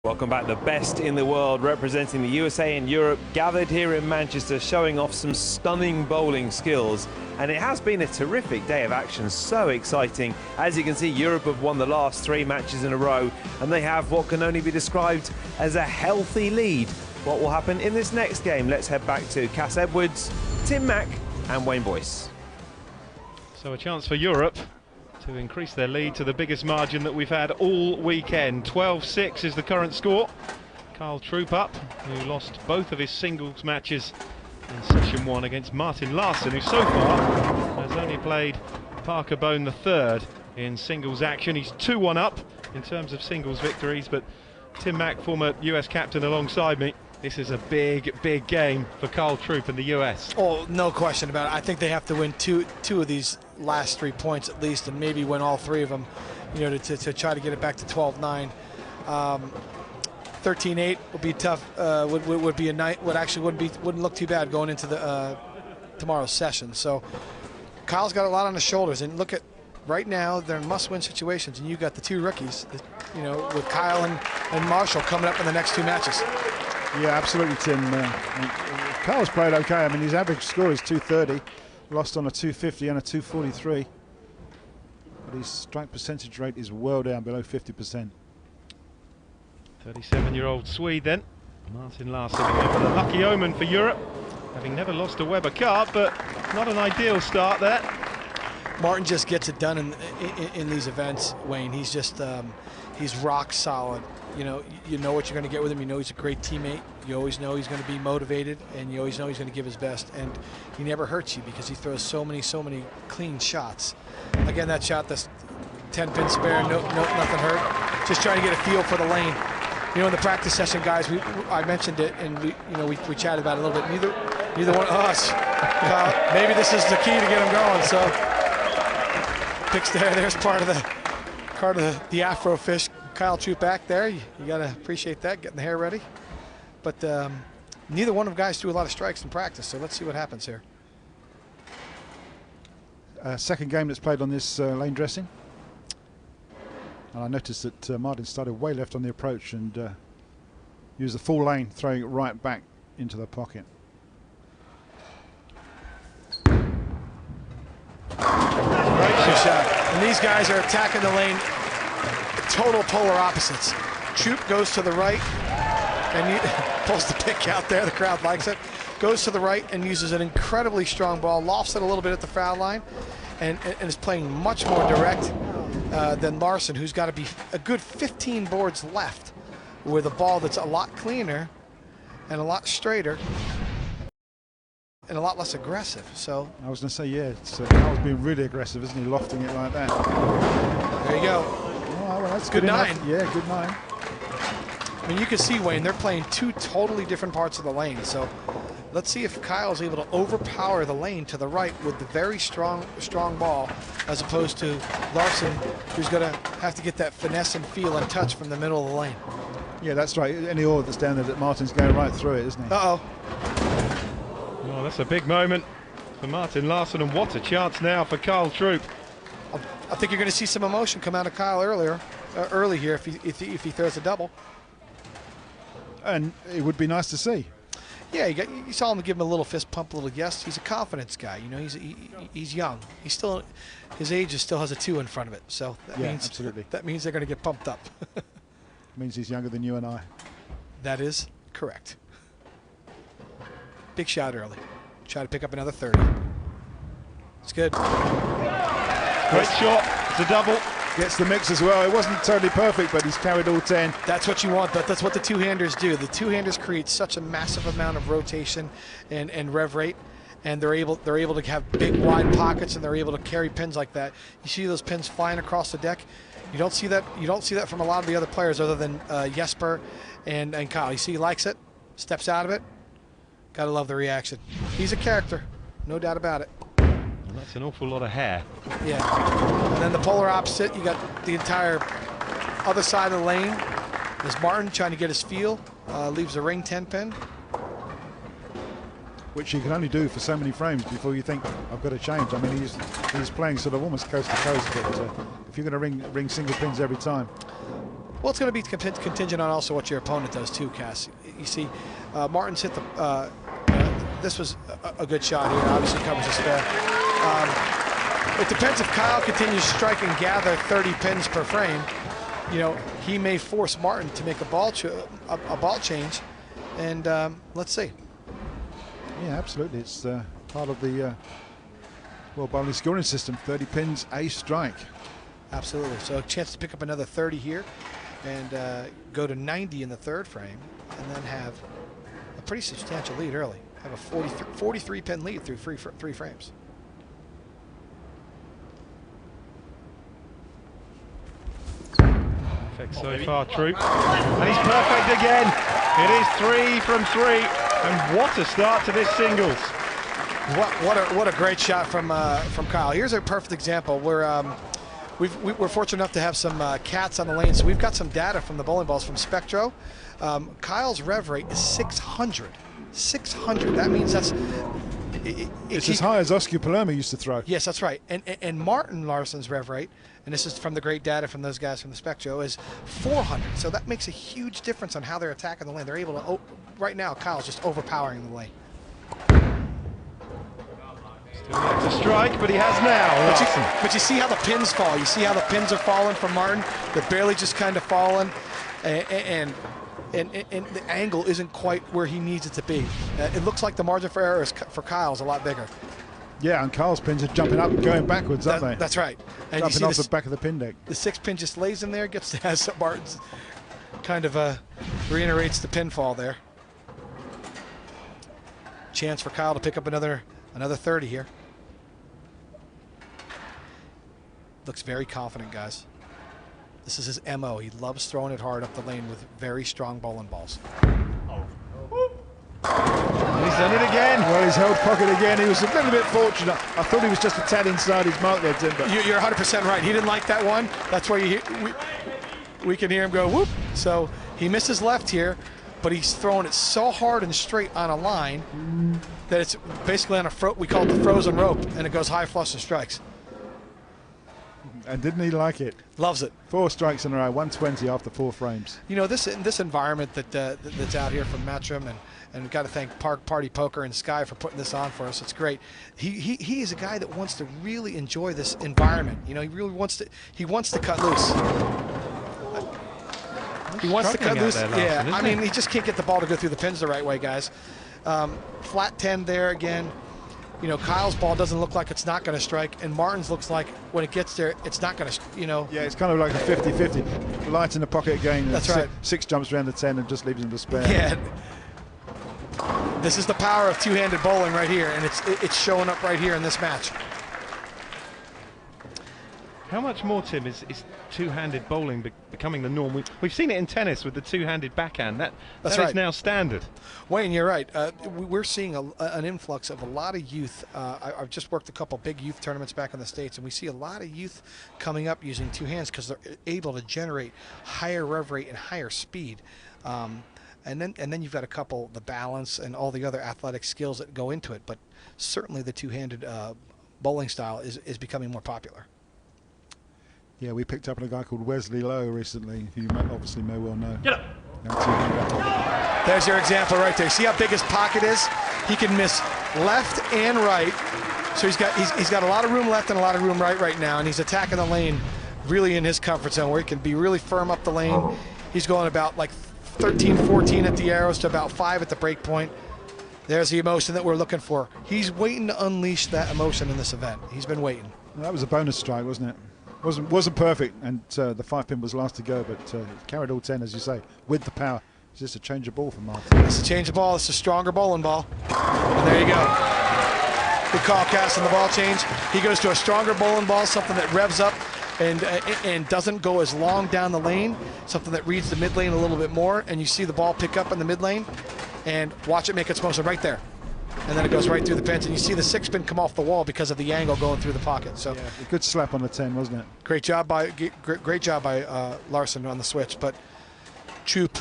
Welcome back. The best in the world representing the USA and Europe gathered here in Manchester, showing off some stunning bowling skills. And it has been a terrific day of action, so exciting. As you can see, Europe have won the last 3 matches in a row, and they have what can only be described as a healthy lead. What will happen in this next game? Let's head back to Cass Edwards, Tim Mack and Wayne Boyce. So a chance for Europe to increase their lead to the biggest margin that we've had all weekend. 12-6 is the current score. Troup up, who lost both of his singles matches in session 1 against Martin Larsen, who so far has only played Parker Bone III in singles action. He's 2-1 up in terms of singles victories, but Tim Mack, former US captain, alongside me. This is a big, big game for Troup and the US. Oh, no question about it. I think they have to win two of these last 3 points at least, and maybe win all 3 of them, you know, to try to get it back to 12-9. 13-8 would be tough. Would be a night. Wouldn't look too bad going into the tomorrow's session. So Kyle's got a lot on his shoulders, and look at right now they're in must-win situations, and you got the 2 rookies, you know, with Kyle and Marshall coming up in the next 2 matches. Yeah, absolutely, Tim. Kyle's played okay. I mean, his average score is 230, lost on a 250 and a 243. But his strike percentage rate is well down, below 50%. 37-year-old Swede then, Martin Larsen, again, a lucky omen for Europe, having never lost a Weber Cup, but not an ideal start there. Martin just gets it done in these events, Wayne. He's just he's rock solid. You know what you're going to get with him. You know he's a great teammate. You always know he's going to be motivated, and you always know he's going to give his best. And he never hurts you because he throws so many clean shots. Again, that shot, this 10-pin spare, nothing hurt. Just trying to get a feel for the lane. You know, in the practice session, guys, I mentioned it, and we chatted about it a little bit. Neither one of us. Maybe this is the key to get him going. So picks there. There's part of the Afro fish. Troup back there. You got to appreciate that, getting the hair ready. But neither one of them guys threw a lot of strikes in practice, so let's see what happens here. Second game that's played on this lane dressing. And I noticed that Martin started way left on the approach and used the full lane, throwing it right back into the pocket. Great shot. And these guys are attacking the lane. Total polar opposites. Troup goes to the right and pulls the pick out there. The crowd likes it. Goes to the right and uses an incredibly strong ball, lofts it a little bit at the foul line, and is playing much more direct than Larsen, who's got to be a good 15 boards left with a ball that's a lot cleaner and a lot straighter and a lot less aggressive. So I was going to say, yeah, Kyle's being really aggressive, isn't he? Lofting it like that. There you go. Oh, well, that's good 9. Enough. Yeah, good 9. I mean, you can see, Wayne, they're playing 2 totally different parts of the lane. So let's see if Kyle's able to overpower the lane to the right with the very strong ball, as opposed to Larsen, who's going to have to get that finesse and feel and touch from the middle of the lane. Yeah, that's right. Any order that's down there, that Martin's going right through it, isn't he? Uh-oh. Oh, that's a big moment for Martin Larsen, and what a chance now for Troup. I think you're going to see some emotion come out of Kyle early here if he throws a double. And it would be nice to see. Yeah, you saw him give him a little fist pump, a little yes. He's a confidence guy. You know, he's young. His age still has a 2 in front of it. So that means absolutely. That means they're going to get pumped up. Means he's younger than you and I. That is correct. Big shot early. Try to pick up another 30. It's good. Great shot. It's a double. Gets the mix as well. It wasn't totally perfect, but he's carried all 10. That's what you want. That's what the 2-handers do. The 2-handers create such a massive amount of rotation and rev rate, and they're able to have big wide pockets, and they're able to carry pins like that. You see those pins flying across the deck. You don't see that. You don't see that from a lot of the other players, other than Jesper and Kyle. You see, he likes it, steps out of it. Gotta love the reaction. He's a character, no doubt about it. And that's an awful lot of hair. Yeah. And then the polar opposite, you got the entire other side of the lane. There's Martin trying to get his feel. Leaves a ring 10-pin. Which you can only do for so many frames before you think, I've got to change. I mean, he's playing sort of almost coast to coast, but if you're going to ring single pins every time. Well, it's going to be contingent on also what your opponent does too, Cass. You see, Martin's hit the. This was a good shot here. Obviously covers a spare. It depends if Kyle continues to strike and gather 30 pins per frame. You know, he may force Martin to make a ball change, and let's see. Yeah, absolutely. It's part of the World Bowling Scoring System. 30 pins, a strike. Absolutely. So a chance to pick up another 30 here and go to 90 in the third frame, and then have a pretty substantial lead early. Have a 43 pin lead through three frames. Perfect so far, Troup. And he's perfect again. It is 3 from 3. And what a start to this singles. What a great shot from Kyle. Here's a perfect example where we're fortunate enough to have some cats on the lane, so we've got some data from the bowling balls from Spectro. Kyle's rev rate is 600. 600. That means that's it's as high as Oscar Palermo used to throw. Yes, that's right. And Martin Larsen's rev rate, and this is from the great data from those guys from the Spectro, is 400. So that makes a huge difference on how they're attacking the lane. They're able to. Right now, Kyle's just overpowering the lane. Still yet to strike, but he has now. But you see how the pins fall. You see how the pins are falling from Martin. They're barely just kind of falling, and the angle isn't quite where he needs it to be. It looks like the margin for error for Kyle's a lot bigger. Yeah, and Kyle's pins are jumping up and going backwards, aren't they? That's right. And jumping you off see the back of the pin deck. The 6 pin just lays in there, has Martin's kind of reiterates the pinfall there. Chance for Kyle to pick up another 30 here. Looks very confident, guys. This is his MO. He loves throwing it hard up the lane with very strong bowling balls. He's done it again. Well, he's held pocket again. He was a little bit fortunate. I thought he was just a tad inside his mark there, Tim. But you're 100% right. He didn't like that one. That's why we can hear him go whoop. So he missed his left here, but he's throwing it so hard and straight on a line that it's basically on we call it the frozen rope, and it goes high flush and strikes. And didn't he like it? Loves it. 4 strikes in a row, 120 after 4 frames. You know, this environment that's out here from Matchroom, and we've got to thank Party Poker and Sky for putting this on for us. It's great. He is a guy that wants to really enjoy this environment. You know, he really wants to cut loose. He wants to cut loose. Yeah, I mean, he just can't get the ball to go through the pins the right way, guys. Flat 10 there again. You know, Kyle's ball doesn't look like it's not going to strike, and Martin's looks like when it gets there, it's not going to, you know. Yeah, it's kind of like a 50-50. Light in the pocket again. That's right. 6 jumps around the 10 and just leaves him to spare. Yeah. This is the power of two-handed bowling right here, and it's showing up right here in this match. How much more, Tim, is two-handed bowling becoming the norm? We've seen it in tennis with the two-handed backhand. That right. is now standard. Wayne, you're right. We're seeing an influx of a lot of youth. I've just worked a couple big youth tournaments back in the States, and we see a lot of youth coming up using two hands because they're able to generate higher rev rate and higher speed. And then you've got a couple, the balance and all the other athletic skills that go into it. But certainly the two-handed bowling style is becoming more popular. Yeah, we picked up on a guy called Wesley Lowe recently, who you obviously may well know. Get up. There's your example right there. See how big his pocket is? He can miss left and right. So he's got a lot of room left and a lot of room right now, and he's attacking the lane really in his comfort zone where he can be really firm up the lane. He's going about like 13, 14 at the arrows to about 5 at the break point. There's the emotion that we're looking for. He's waiting to unleash that emotion in this event. He's been waiting. Well, that was a bonus strike, wasn't it? Wasn't perfect, and the 5 pin was last to go, but carried all 10, as you say, with the power. It's just a change of ball for Martin. It's a change of ball. It's a stronger bowling ball. And there you go. Good call, Cass, on the ball change. He goes to a stronger bowling ball, something that revs up and doesn't go as long down the lane, something that reads the mid lane a little bit more, and you see the ball pick up in the mid lane, and watch it make its motion right there. And then it goes right through the pins, and you see the 6 pin come off the wall because of the angle going through the pocket. So yeah, a good slap on the 10, wasn't it? Great job by Larsen on the switch. But Troup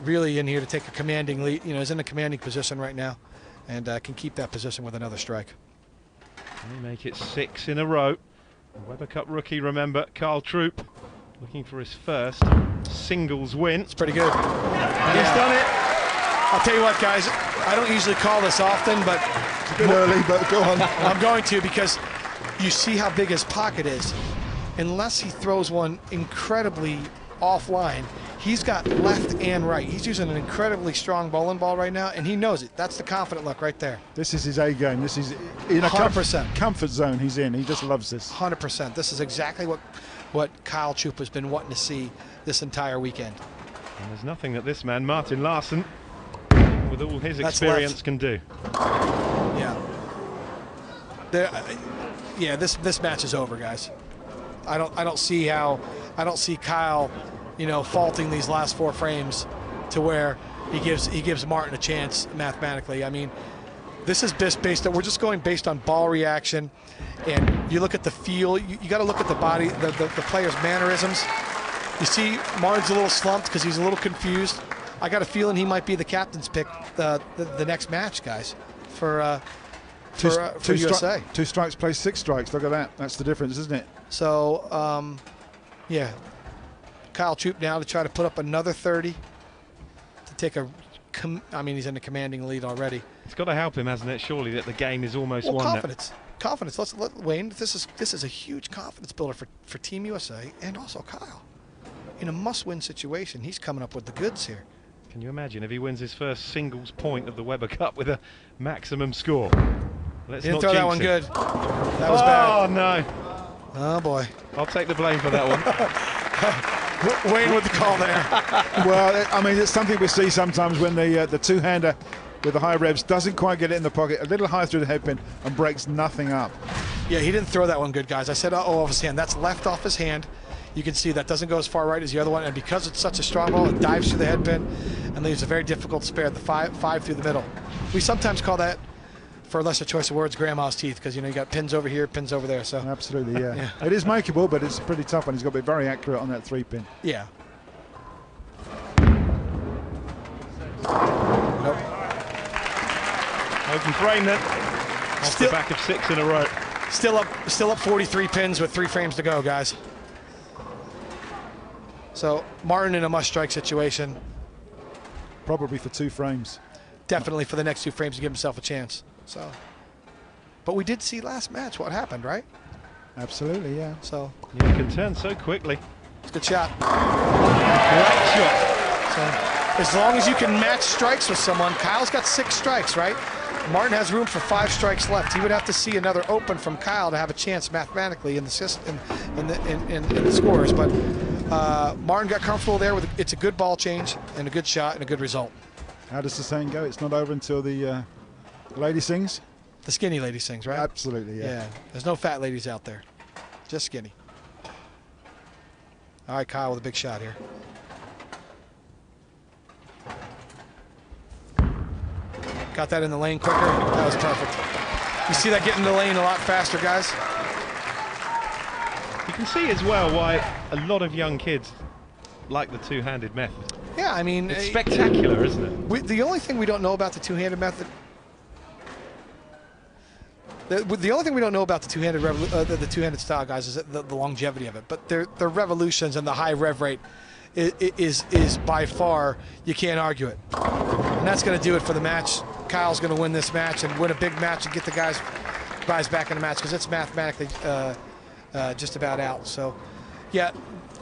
really in here to take a commanding lead. You know, is in a commanding position right now, and can keep that position with another strike. Can he make it 6 in a row? The Weber Cup rookie, remember, Troup. looking for his first singles win. It's pretty good. And he's done it. I'll tell you what, guys, I don't usually call this often, but It's a bit early, but go on. I'm going to, because you see how big his pocket is. Unless he throws one incredibly offline, he's got left and right. He's using an incredibly strong bowling ball right now, and he knows it. That's the confident look right there. This is his A game. This is in a 100%. comfort zone he's in. He just loves this. 100%. This is exactly what Kyle Troup has been wanting to see this entire weekend. And there's nothing that this man, Martin Larsen, with all his That's experience, left. can do. Yeah. This match is over, guys. I don't see Kyle, faulting these last 4 frames to where he gives Martin a chance mathematically. I mean, this is based on, we're just going based on ball reaction, and you look at the feel. You got to look at the body, the player's mannerisms. You see Martin's a little slumped because he's a little confused. I got a feeling he might be the captain's pick the next match, guys, for USA. 2 strikes plays 6 strikes. Look at that. That's the difference, isn't it? So, yeah. Kyle Troup now to try to put up another 30 to take he's in a commanding lead already. It's got to help him, hasn't it? Surely that the game is almost won. Confidence. Confidence. Wayne, this is a huge confidence builder for Team USA and also Kyle. In a must-win situation, he's coming up with the goods here. Can you imagine if he wins his first singles point of the Weber Cup with a maximum score? Let's He didn't not throw that jinx one it. good. That was bad. Oh no! Oh boy. I'll take the blame for that one. Wayne with the call there. Well, I mean, it's something we see sometimes when the two-hander with the high revs doesn't quite get it in the pocket, a little high through the headpin, and breaks nothing up. Yeah, he didn't throw that one good, guys. I said, off his hand. That's left off his hand. You can see that doesn't go as far right as the other one, and because it's such a strong ball, it dives through the headpin and leaves a very difficult spare, the five through the middle. We sometimes call that, for a lesser choice of words, grandma's teeth, because you got pins over here, pins over there. So Absolutely, yeah. Yeah. It is makeable, but it's a pretty tough one. He's got to be very accurate on that 3-pin. yeah. Open frame then. Off Still- the back of 6 in a row. Still up 43 pins with 3 frames to go, guys. So Martin in a must-strike situation, Probably for 2 frames. definitely for the next 2 frames to give himself a chance. So, but we did see last match what happened, right? Absolutely, yeah. So You can turn so quickly. it's a good shot. Great shot. So as long as you can match strikes with someone, Kyle's got 6 strikes, right? Martin has room for 5 strikes left. He would have to see another open from Kyle to have a chance mathematically in the system, in the scores. But Martin got comfortable there with it's a good ball change and a good shot and a good result. How does the saying go? It's not over until the lady sings? The skinny lady sings, right? Absolutely, yeah. Yeah. There's no fat ladies out there, just skinny. All right, Kyle with a big shot here. Got that in the lane quicker. That was perfect. You see that getting in the lane a lot faster, guys? You can see as well why a lot of young kids like the two-handed method. Yeah, I mean, It's spectacular, isn't it? the only thing we don't know about the two-handed method. The only thing we don't know about the two-handed style, guys, is the longevity of it. But their revolutions and the high rev rate is by far, you can't argue it. And that's going to do it for the match. Kyle's going to win this match and win a big match and get the guys back in the match because it's mathematically just about out. So, yeah,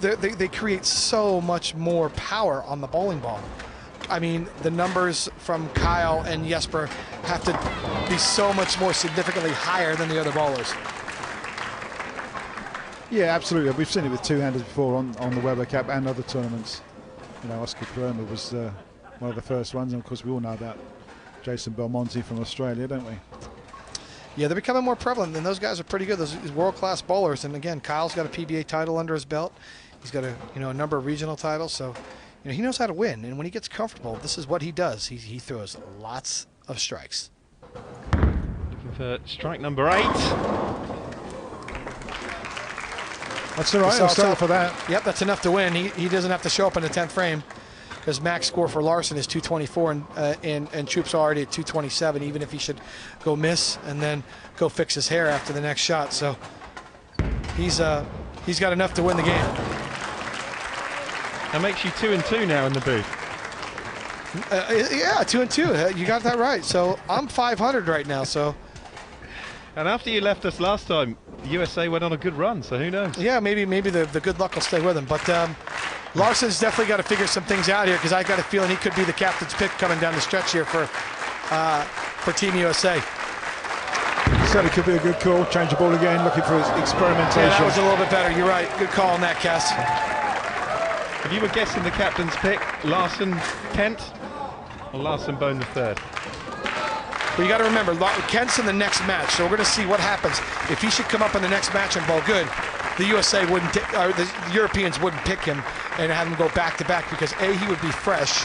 they create so much more power on the bowling ball. I mean, the numbers from Kyle and Jesper have to be so much more significantly higher than the other bowlers. Yeah, absolutely. We've seen it with two-handers before on the Weber Cup and other tournaments. Oscar Palermo was one of the first ones, and of course we all know about Jason Belmonte from Australia, don't we? Yeah, they're becoming more prevalent, and those guys are pretty good. Those world-class bowlers. And again, Kyle's got a PBA title under his belt. He's got a number of regional titles, so he knows how to win. And when he gets comfortable, this is what he does. He throws lots of strikes. Looking for strike number 8. That's all right. I'll settle for that. Yep, that's enough to win. He doesn't have to show up in the 10th frame because max score for Larsen is 224 and Troup's already at 227, even if he should go miss and then go fix his hair after the next shot. So he's got enough to win the game. That makes you 2-2 now in the booth. Yeah, 2-2. You got that right. So I'm 500 right now. So. And after you left us last time, the USA went on a good run. So who knows? Yeah, maybe the good luck will stay with him. But Larsen's definitely got to figure some things out here, because I got a feeling he could be the captain's pick coming down the stretch here for Team USA. Certainly could be a good call. Change the ball again, looking for his experimentation. Yeah, that was a little bit better. You're right. Good call on that, Cass. If you were guessing the captain's pick, Larsen, Kent, or Larsen Bone the third? But you got to remember, Kent's in the next match, so we're going to see what happens. If he should come up in the next match and bowl good, the USA wouldn't, or the Europeans wouldn't pick him and have him go back to back, because A, he would be fresh,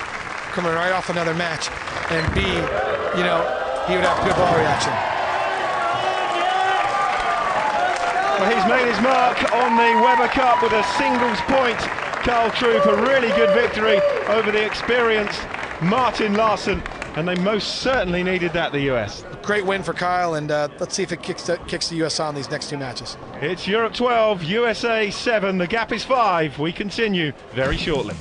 coming right off another match, and B, you know, he would have good ball reaction. Well, he's made his mark on the Weber Cup with a singles point. Carl Troup, a really good victory over the experienced Martin Larsen, and they most certainly needed that, the US. Great win for Kyle, and let's see if it kicks the US on these next two matches. It's Europe 12, USA 7, the gap is 5. We continue very shortly.